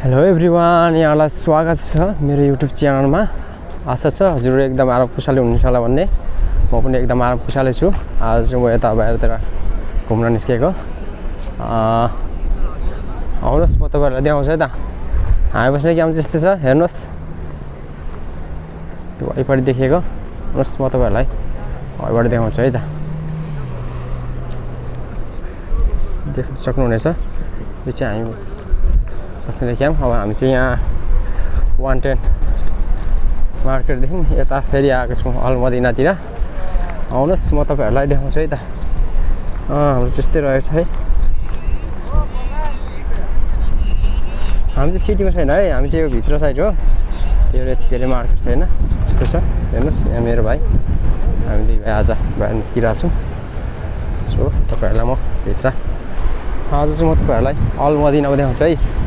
Hello everyone, यहाँलाई स्वागत छ मेरो युट्युब च्यानलमा। आशा छ हजुर एकदम आराम कुशलै हुनुहुन्छ होला भन्ने। म पनि एकदम आराम कुशलै छु। आज म यता बाहिरतिर घुम्न निस्केको। आउनुहोस् म तपाईँहरूलाई देखाउँछु है त। हामी बस्ने काम चाहिँ यस्तै छ, हेर्नुहोस् यो वाइपट्टि देखेको। आउनुहोस् म तपाईँहरूलाई वाइपट्टि देखाउँछु है त। देख्न सक्नुहुनेछ यो चाहिँ हामी बस्ने क्याम्प। अब हामी चाहिँ यहाँ 110 मार्केटदेखि यता फेरि आएको छौँ अलमदिनातिर। आउनुहोस् म तपाईँहरूलाई देखाउँछु है त। हाम्रो त्यस्तै रहेछ है। हामी चाहिँ सिटीमा छैन है, हामी चाहिँ यो भित्र साइड हो। त्यो धेरै मार्केट छैन, यस्तो छ। हेर्नुहोस् यहाँ मेरो भाइ, हामी दुई भाइ आज बाहिर निस्किरहेको छौँ। सो तपाईँहरूलाई म भित्र आज चाहिँ म तपाईँहरूलाई अलमदिनामा देखाउँछु है।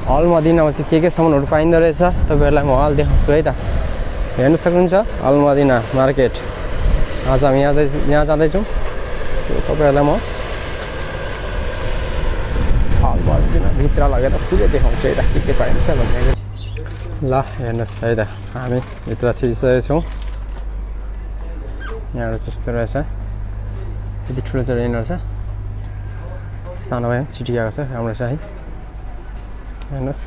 अलमदिनामा चाहिँ के सामानहरू पाइँदो रहेछ तपाईँहरूलाई म हाल देखाउँछु है त। हेर्न सक्नुहुन्छ अलमदिना मार्केट। आज हामी यहाँ जाँदैछौँ। सो तपाईँहरूलाई म अलमदिना भित्र लगेर पुरै देखाउँछु है त के पाइन्छ भन्ने। ल हेर्नुहोस् है त, हामी भित्र छिरिसकेको छौँ। यहाँबाट त्यस्तो रहेछ, यति ठुलो चाहिँ रेन रहेछ, सानो भए पनि छिटिरहेको छ, राम्रो छ है। हेर्नुहोस्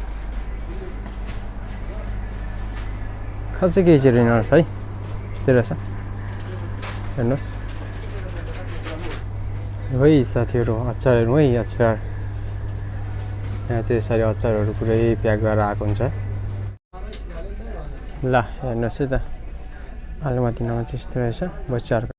खासै केही चाहिँ रहेन रहेछ है, यस्तै रहेछ। हेर्नुहोस् है साथीहरू, अचारहरू है, अचार यहाँ चाहिँ यसरी अचारहरू पुरै प्याक गरेर आएको हुन्छ। ल हेर्नुहोस् है त, अलमदिनामा चाहिँ यस्तो रहेछ बच्चाहरूको।